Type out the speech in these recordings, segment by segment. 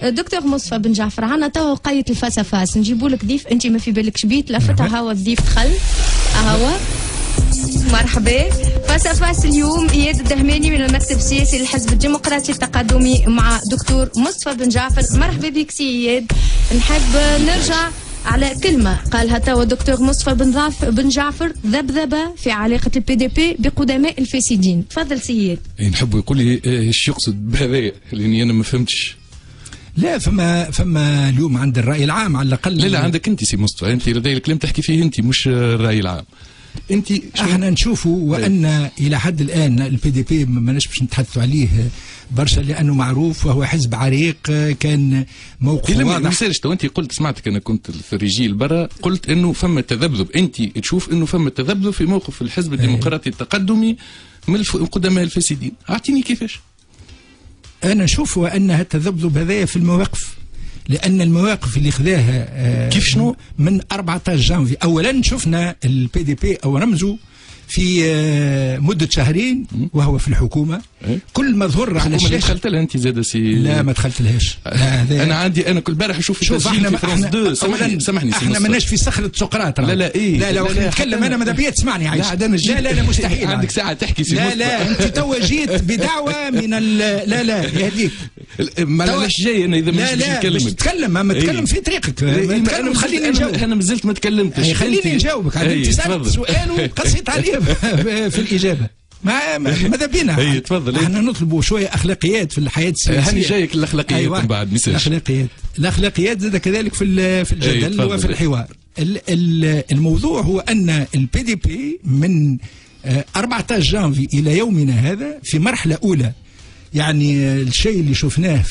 دكتور مصطفى بن جعفر، عنا تو قاية الفاسافاس، نجيبوا لك ضيف انت ما في بالكش بيت لفتها هوا الضيف دخل هوا. مرحبا. فاسافاس اليوم اياد الدهماني من المكتب السياسي للحزب الديمقراطي التقدمي مع دكتور مصطفى بن جعفر. مرحبا بك سي اياد. نحب نرجع على كلمة قالها توا دكتور مصطفى بن جعفر، ذبذبة في علاقة البي دي بي بقدماء الفاسدين. تفضل سيد. نحب يقول لي ايش يقصد بهذايا لاني انا ما فهمتش. لا فما اليوم عند الرأي العام على الأقل. لا عندك أنت سي مصطفى، أنت لدي الكلام تحكي فيه أنت مش الرأي العام. أنت احنا نشوفوا وأن إلى حد الآن البي دي بي ماناش باش نتحدثوا عليه برشا لأنه معروف وهو حزب عريق كان موقف واضح. ما يصيرش. تو أنت قلت سمعتك أنا كنت في الرجيل برا قلت إنه فما تذبذب، أنت تشوف إنه فما تذبذب في موقف الحزب الديمقراطي التقدمي من قدماء الفاسدين. أعطيني كيفاش. أنا نشوف أنها التذبذب هذايا في المواقف، لأن المواقف اللي خذاها كيف شنو؟ من 14 جانفي أولا شفنا البي دي بي أو رمزه في مدة شهرين وهو في الحكومة. كل ما ظهر على الشاشة. دخلت لها أنت زاد سي؟ لا ما دخلت لهاش. أنا كل بارح نشوف في تسجيل في فرنسا 2. سامحني احنا ماناش في صخرة سقراط. لا إيه لا وقت نتكلم أنا ماذا بيا تسمعني عايش. لا مستحيل. عندك ساعة تحكي سي مصطفى. لا أنت توا جيت بدعوة من لا يهديك. معلش جاي أنا إذا مش نكلمك. لا تتكلم ما تتكلم في طريقك. خليني نجاوب. أنا مازلت ما تكلمتش. خليني نجاوبك. أنت سألت سؤال وقصيت عليه في الإجابة. ماذا بينا؟ تفضل. احنا نطلبوا شويه اخلاقيات في الحياه السياسيه. هاني جايك الاخلاقيات. أيوة. من بعد ميساج الاخلاقيات زاد كذلك في الجدل وفي الحوار. الموضوع هو ان البي دي بي من 14 جانفي الى يومنا هذا في مرحله اولى، يعني الشيء اللي شفناه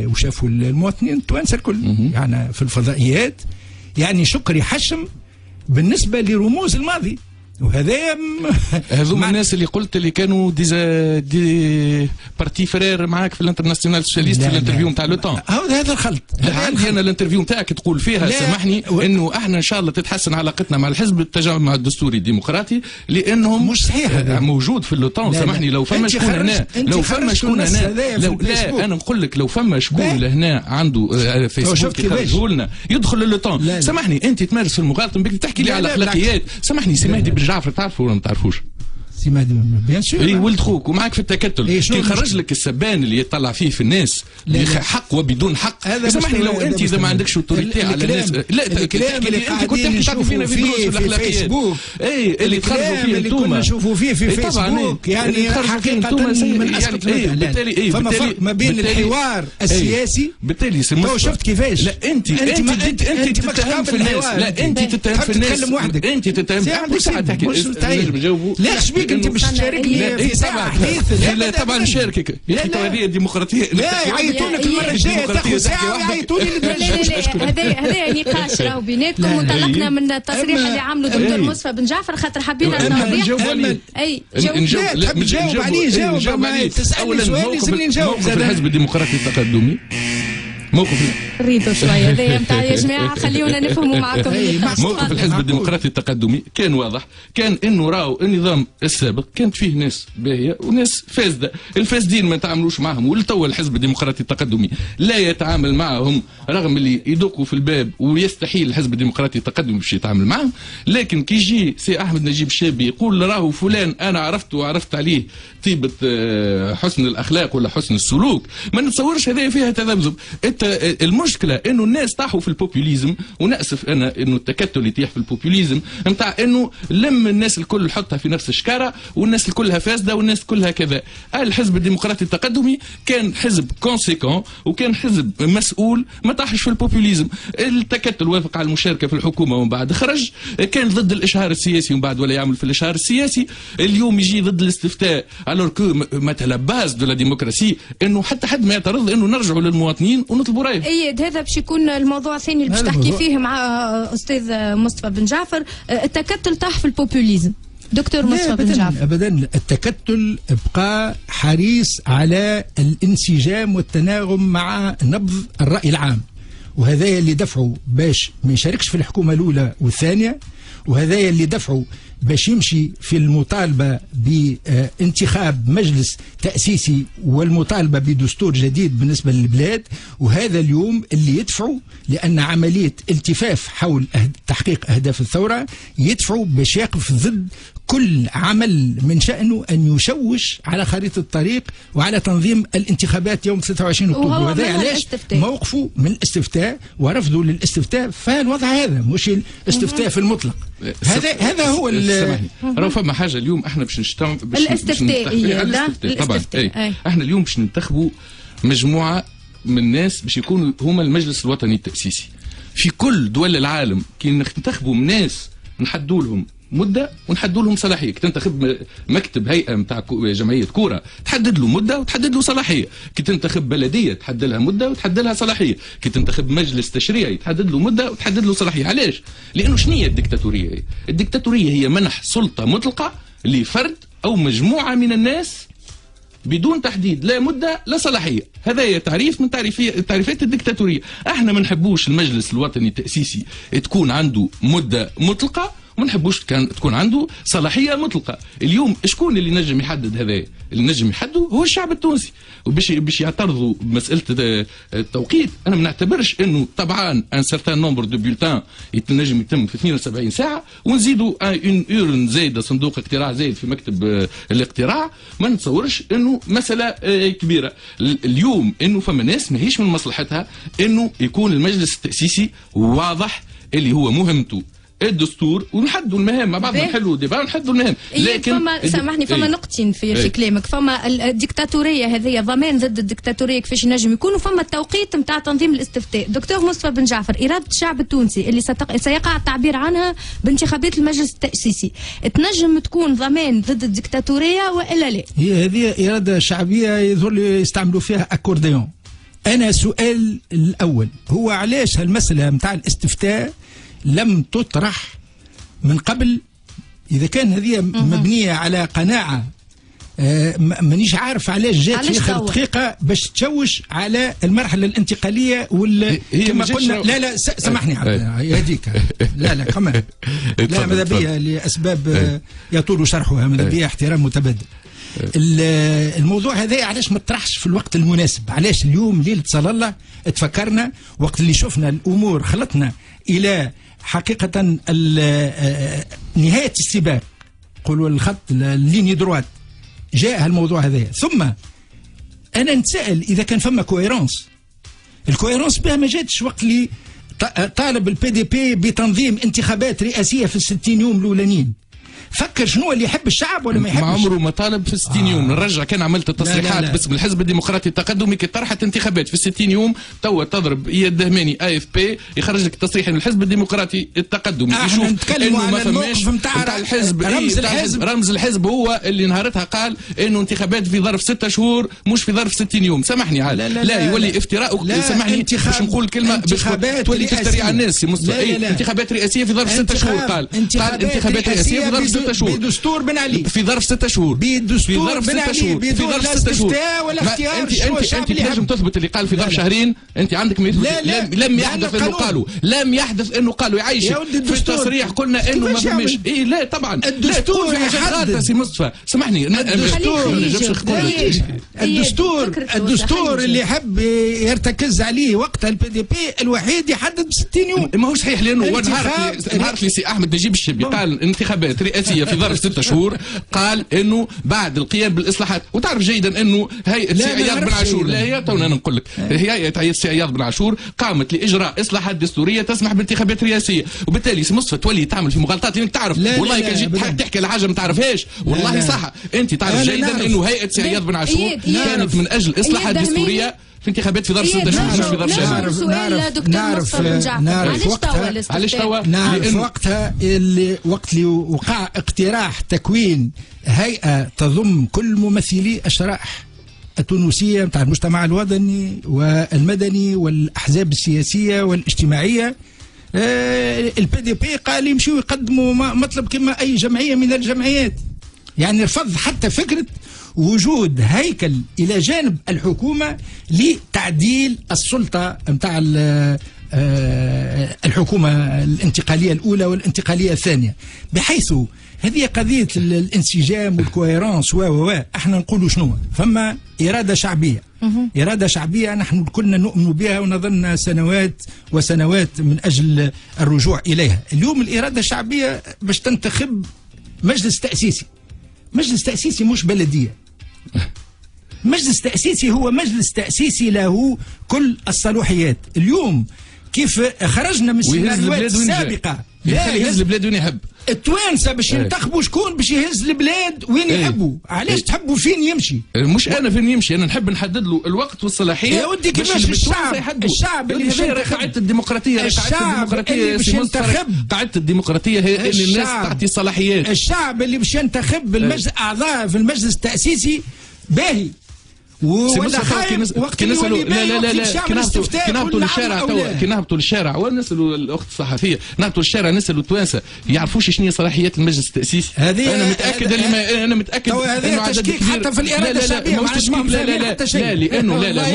وشافوا المواطنين التوانسه الكل يعني في الفضائيات، يعني شكري حشم بالنسبه لرموز الماضي. وهذا هذوما الناس اللي قلت اللي كانوا دي بارتي فرير معاك في الانترناسيونال سوسياليست في الانترفيو نتاع لو طون. هذا الخلط. عندي انا الانترفيو نتاعك تقول فيها سامحني انه احنا ان شاء الله تتحسن علاقتنا مع الحزب التجمع الدستوري الديمقراطي لانهم مش صحيح موجود في لو طون. سامحني لو فما شكون هنا لا انا نقول لك لو فما شكون لهنا عنده فيسبوك يخرجوا لنا يدخل لو طون. سامحني انت تمارس في المغالطه بك تحكي لي على اخلاقيات. سامحني سي مهدي بن جعفر تعرفوا ولا ما تعرفوش؟ سي مهدي بيان سور. اي ولد خوك ومعك في التكتل. كي خرج لك السبان اللي يطلع فيه في الناس بحق وبدون حق. سامحني لو انت اذا ما عندكش اوتوريتي على الناس. لا الكلام اللي انت كنت تحكي فينا في دروس الاخلاقيات. اي اللي تخرجوا فيه انتم نشوفوا فيه في فيسبوك يعني حقيقه من اسقط بالتالي فما فرق ما بين الحوار السياسي. بالتالي تو شفت كيفاش. لا انت تتهم في الناس. لا انت تتهم في الناس. تتكلم وحدك. انت تتهم لا شبيك انت باش تشاركني في ساعه حديث. لا طبعا نشاركك يا اخي. هذه الديمقراطيه. لا يعيطوا لك المره الجايه تاخذ ساعه ويعيطوا لي. هذا نقاش راهو بيناتكم وانطلقنا من التصريح اللي عمله دكتور مصطفى بن جعفر خاطر حبينا نجاوب عليه. نجاوب عليه. جاوب عليه. تسالني سؤال لازمني نجاوب. موقف الحزب الديمقراطي التقدمي موقف ريدوا شويه هذايا نتاع يا جماعه خليونا نفهموا معكم. موقف الحزب الديمقراطي التقدمي كان واضح، كان انه راهو النظام السابق كانت فيه ناس باهيه وناس فاسده. الفاسدين ما يتعاملوش معهم، ولتوا الحزب الديمقراطي التقدمي لا يتعامل معهم رغم اللي يدقوا في الباب ويستحيل الحزب الديمقراطي التقدمي باش يتعامل معهم. لكن كي يجي سي احمد نجيب الشابي يقول راهو فلان انا عرفته وعرفت عليه طيبه حسن الاخلاق ولا حسن السلوك، ما نتصورش هذا فيها تذبذب. المشكله انه الناس طاحوا في البوبوليزم، وناسف انا انه التكتل يطيح في البوبوليزم نتاع انه لم الناس الكل حطها في نفس الشكاره والناس كلها فاسده والناس كلها كذا. الحزب الديمقراطي التقدمي كان حزب كونسيكون وكان حزب مسؤول ما طاحش في البوبوليزم. التكتل وافق على المشاركه في الحكومه ومن بعد خرج، كان ضد الاشهار السياسي ومن بعد ولا يعمل في الاشهار السياسي. اليوم يجي ضد الاستفتاء الور كو مثلا باز دو لا ديموكراسي انه حتى حد ما يعترض انه نرجعوا للمواطنين ونطلبوا رايه. اياد هذا باش يكون الموضوع الثاني اللي باش تحكي فيه مع استاذ مصطفى بن جعفر. التكتل طاح في البوبوليزم. دكتور مصطفى بن جعفر ابدا التكتل بقى حريص على الانسجام والتناغم مع نبض الراي العام، وهذا اللي دفعوا باش ما يشاركش في الحكومه الاولى والثانيه، وهذا اللي دفعوا باش يمشي في المطالبة بانتخاب مجلس تأسيسي والمطالبة بدستور جديد بالنسبة للبلاد. وهذا اليوم اللي يدفعوا، لأن عملية التفاف حول تحقيق أهداف الثورة يدفعوا باش يقف ضد كل عمل من شأنه أن يشوش على خريطة الطريق وعلى تنظيم الانتخابات يوم 23 أكتوبر. وهذا علاش موقفوا من الاستفتاء ورفضوا للاستفتاء. فالوضع هذا مش الاستفتاء في المطلق. هذا هو سامحني، راه فما حاجه اليوم احنا باش نجتمع الاستفتاء طبعا. احنا اليوم باش ننتخبوا مجموعه من الناس باش يكونوا هما المجلس الوطني التأسيسي. في كل دول العالم كي ننتخبوا من ناس نحدوا لهم مده ونحدوا لهم صلاحيه. كي تنتخب مكتب هيئه نتاع جمعيه كوره تحدد له مده وتحدد له صلاحيه. كي تنتخب بلديه تحدد لها مده وتحدد لها صلاحيه. كي تنتخب مجلس تشريعي تحدد له مده وتحدد له صلاحيه. علاش؟ لانه شنو هي الدكتاتوريه؟ الدكتاتوريه هي منح سلطه مطلقه لفرد او مجموعه من الناس بدون تحديد لا مده لا صلاحيه. هذا هي تعريف من تعريفات الدكتاتوريه. احنا ما نحبوش المجلس الوطني التأسيسي تكون عنده مده مطلقه، وما نحبوش تكون عنده صلاحيه مطلقه. اليوم شكون اللي نجم يحدد هذا؟ اللي نجم يحدده هو الشعب التونسي. وباش يعترضوا بمساله التوقيت، انا ما نعتبرش انه طبعا ان سيرتان نومبر دو بولتان يتنجم يتم في 72 ساعه ونزيدوا اون اورن زايده، صندوق اقتراع زايد في مكتب الاقتراع. ما نتصورش انه مساله كبيره. اليوم انه فما ناس ماهيش من مصلحتها انه يكون المجلس التأسيسي واضح اللي هو مهمته الدستور، ونحدوا المهام مع بعض، نحلوا ديبا ونحدوا المهام. لكن سامحني فما نقطتين في كلامك. فما الديكتاتوريه هذه ضمان ضد الديكتاتوريه كيفاش ينجم يكون، وفما التوقيت نتاع تنظيم الاستفتاء. دكتور مصطفى بن جعفر، اراده الشعب التونسي اللي سيقع التعبير عنها بانتخابات المجلس التأسيسي تنجم تكون ضمان ضد الديكتاتوريه والا لا؟ هي هذه اراده شعبيه يظهر لي يستعملوا فيها اكورديون. انا سؤال الاول هو علاش هالمساله نتاع الاستفتاء لم تطرح من قبل؟ إذا كان هذه مبنية على قناعة مانيش عارف علاش جات في آخر دقيقة باش تشوش على المرحلة الانتقالية كما قلنا. لا سامحني هذيك لا كمان لا، ماذا بيا لأسباب يطول شرحها، ماذا بيا احترام متبادل. الموضوع هذا علاش ما طرحش في الوقت المناسب؟ علاش اليوم ليلة صلاة الله تفكرنا وقت اللي شفنا الأمور خلطنا إلى حقيقة نهاية السباق، قولوا الخط الليني دروات، جاء الموضوع هذا. ثم أنا نتساءل إذا كان فما كويرونس، الكويرونس بها ما جاتش وقت اللي طالب البي دي بي بتنظيم انتخابات رئاسية في 60 يوم الأولانيين. فكر شنو اللي يحب الشعب ولا ما يحبش؟ ما عمره ما طالب في 60 يوم. نرجع كان عملت التصريحات باسم الحزب الديمقراطي التقدمي كي طرحت انتخابات في 60 يوم. توا تضرب اياد دهماني AFP يخرج لك تصريح من الحزب الديمقراطي التقدمي يشوف انه ما فماش نتاع الحزب. رمز الحزب هو اللي نهارتها قال انه انتخابات في ظرف 6 شهور مش في ظرف 60 يوم. سامحني عاد لا يولي افتراء. سامحني باش نقول كلمه باش تولي تفتري على الناس. انتخابات رئاسيه في ظرف 6 شهور. قال انتخابات رئاسيه في ظرف 6 شهور بدستور بن علي في ظرف 6 شهور بدستور بن علي في ظرف 6 شهور ولا اختيار. انت لازم تثبت اللي قال في ظرف شهرين. انت عندك لم يحدث انه قالوا لم يحدث انه قالوا يعيش في التصريح قلنا انه ما فماش. اي لا طبعا الدستور يحدد سي مصطفى. سامحني الدستور اللي يحب يرتكز عليه وقتها البي دي بي الوحيد يحدد 60 يوم. ماهوش صحيح لانه نهار لي سي احمد نجيب الشبي قال انتخابات رئاسيه في ظرف 6 شهور قال انه بعد القيام بالاصلاحات. وتعرف جيدا انه هيئه سي عياض بن عاشور لا هي تونا نقول لك هيئه سي عياض بن عاشور قامت لاجراء اصلاحات دستوريه تسمح بانتخابات رئاسيه. وبالتالي سي مصطفى تولي تعمل في مغالطات لانك تعرف والله كان جيت تحكي على حاجه ما تعرفهاش والله صح. انت تعرف جيدا انه هيئه سي عياض بن عاشور كانت من اجل اصلاحات دستوريه في انتخابات في ظرف 6 شهور مش في ظرف شهر. نعرف وقتها وقت اللي وقع اقتراح تكوين هيئة تضم كل ممثلي الشرائح التونسية نتاع المجتمع الوطني والمدني والأحزاب السياسية والاجتماعية. البي دي بي قال يمشوا يقدموا مطلب كما أي جمعية من الجمعيات، يعني رفض حتى فكرة وجود هيكل إلى جانب الحكومة لتعديل السلطة نتاع الحكومة الانتقالية الأولى والانتقالية الثانية، بحيث هذه قضية الانسجام والكويرانس احنا نقولوا شنو؟ فما إرادة شعبية، إرادة شعبية نحن كلنا نؤمن بها ونظلنا سنوات وسنوات من أجل الرجوع إليها. اليوم الإرادة الشعبية باش تنتخب مجلس تأسيسي، مجلس تأسيسي مش بلدية. مجلس تأسيسي هو مجلس تأسيسي له كل الصلاحيات. اليوم كيف خرجنا من السيناريوهات السابقة، لا يهز البلاد وين يحب. التوانسه باش ينتخبوا شكون باش يهز البلاد وين يحبوا. علاش تحبوا فين يمشي؟ مش انا فين يمشي، انا نحب نحدد له الوقت والصلاحيه. يا ودي كيفاش الشعب اللي باش ينتخب؟ قاعده الديمقراطيه، قاعده الديمقراطيه هي ان الناس تعطي صلاحيات. الشعب اللي باش ينتخب المجلس اعضاء في المجلس التأسيسي باهي ولا خايب وقت اللي يولي كي نهبطوا للشارع توا، كي نهبطوا للشارع ونسالوا الاخت الصحفيه، نهبطوا للشارع نسالوا التوانسه يعرفوش شنو هي صلاحيات المجلس التأسيسي. انا متاكد انا متاكد انه تشكيك حتى في الاراده الشعبيه. لا لانه لا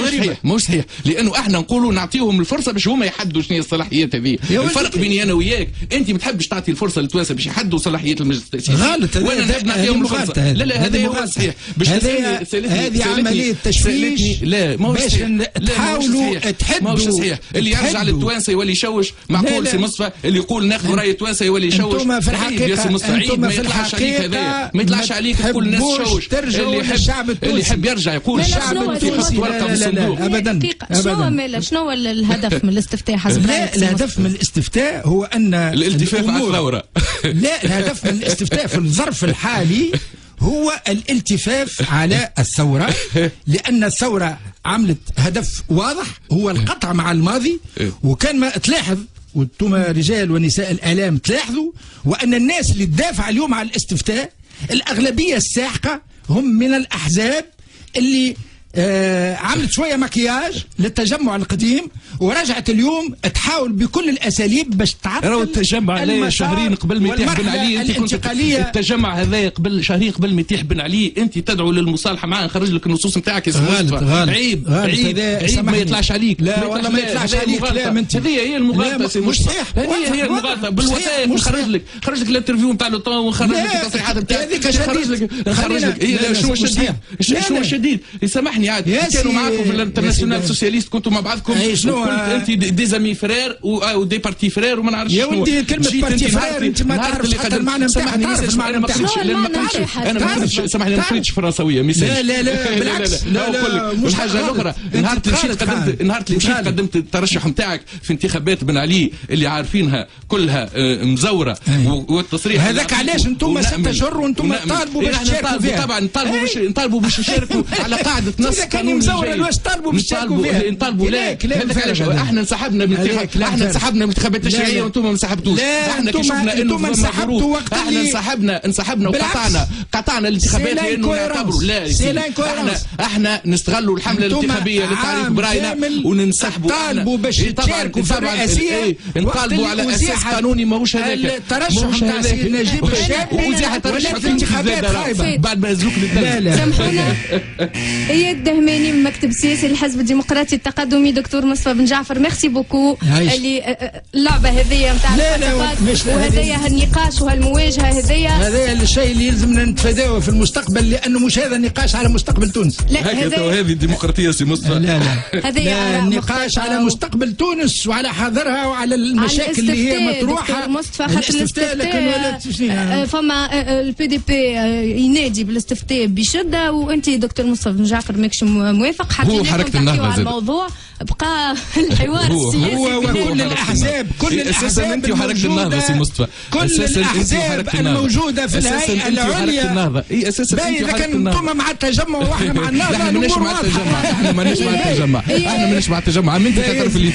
مش صحيح لانه احنا نقولوا نعطيهم الفرصه باش هما يحددوا شنو هي الصلاحيات هذه. الفرق بيني انا وياك، انت ما تحبش تعطي الفرصه للتوانسه باش يحددوا صلاحيات المجلس التأسيسي، غلط. وانا نحب نعطيهم الفرصه. لا هذا هو صحيح. هذه عمليه تشويش. لا باش تحاولوا تحدوا اللي يرجع للتوانسه يولي يشوش. معقول سي مصطفى اللي يقول ناخذ راي التوانسه يولي يشوش؟ انتم في الحقيقه ما يطلعش عليك هذايا، ما يطلعش عليك تقول الناس تشوش. اللي يحب يرجع يقول الشعب التونسي. لا ابدا. شنو الهدف من الاستفتاء حسب لا الهدف من الاستفتاء هو ان الالتفاف على الثوره. لا الهدف من الاستفتاء في الظرف الحالي هو الالتفاف على الثورة، لأن الثورة عملت هدف واضح هو القطع مع الماضي. وكان ما تلاحظ وانتم رجال ونساء الآلام تلاحظوا وأن الناس اللي تدافع اليوم على الاستفتاء الأغلبية الساحقة هم من الأحزاب اللي عملت شوية مكياج للتجمع القديم ورجعت اليوم تحاول بكل الأساليب باش تعطل التجمع. لا شهرين قبل ما يتيح بن علي انت كنت التجمع هذا قبل شهرين قبل ما يتيح بن علي انت تدعو للمصالحه معاه. نخرج لك النصوص نتاعك يا سي مصطفى. عيب ما يطلعش عليك. لا والله ما يطلعش عليك. لا هذه هي المغالطه. مش صحيح. هي المغالطه بالوثائق. نخرج لك الانترفيو نتاع لو طون ونخرج لك التصريحات نتاعك. نخرج لك شنو الشديد؟ شنو الشديد؟ يسامحني عاد كانوا معاكم في الانترناسيونال سوسياليست كنتوا مع بعضكم انت دي زامي فرير ودي بارتي فرير وما نعرفش يا ولدي كلمه بارتي فرير انت ما تعرفش حتى المعنى نتاعها. انا ما قريتش سامحني ما قريتش فرنسويه ميساج. لا بالعكس. لا والحاجه الاخرى نهار اللي مشيت قدمت الترشح نتاعك في انتخابات بن علي اللي عارفينها كلها مزوره والتصريح هذاك علاش انتم 6 اشهر وانتم تطالبوا باش تشاركوا فيها. طبعا نطالبوا باش نشاركوا على قاعده نص قانون مزور. واش طالبوا باش تشاركوا فيها؟ نطالبوا لا احنا انسحبنا من الانتخابات التشريعيه وانتم ما انسحبتوا. احنا كي شفنا انه انسحبتوا احنا انسحبنا وقطعنا الانتخابات لانه نعتبروا لا احنا نستغلوا الحمله الانتخابيه لتعريف براينا وننسحبوا. طالبوا باش تشاركوا في الرئاسيه نطالبوا على اساس قانوني ماهوش هذاك الترشح نتاع سي نجيب الشابي وزيح الترشح في الانتخابات خايبه بعد ما هزوك للدم. سامحونا. اياد الدهماني من مكتب السياسي للحزب الديمقراطي التقدمي. دكتور مصطفى بن جعفر ميرسي بوكو. اللي اللعبه هذيا نتاع الفلسفات وهذايا النقاش وهالمواجهه هذا الشيء اللي يلزمنا نتفاداوه في المستقبل لانه مش هذا النقاش على مستقبل تونس. هذه الديمقراطيه سي مصطفى. لا النقاش على مستقبل تونس وعلى حاضرها وعلى المشاكل اللي هي مطروحه. الاستفتاء لكن فما البي دي بي ينادي بالاستفتاء بشده وانت دكتور مصطفى بن جعفر ماكش موافق. هو حركه النهضه على الموضوع بقى الحوار السياسي هو وكل الاحزاب انت وحركه النهضه سي مصطفى. كل الاحزاب الموجوده في الهيئه العليا اساسا اذا كان انتم مع التجمع واحنا مع النهضه. احنا ماناش مع التجمع. احنا ماناش مع التجمع. من انت تعترف اللي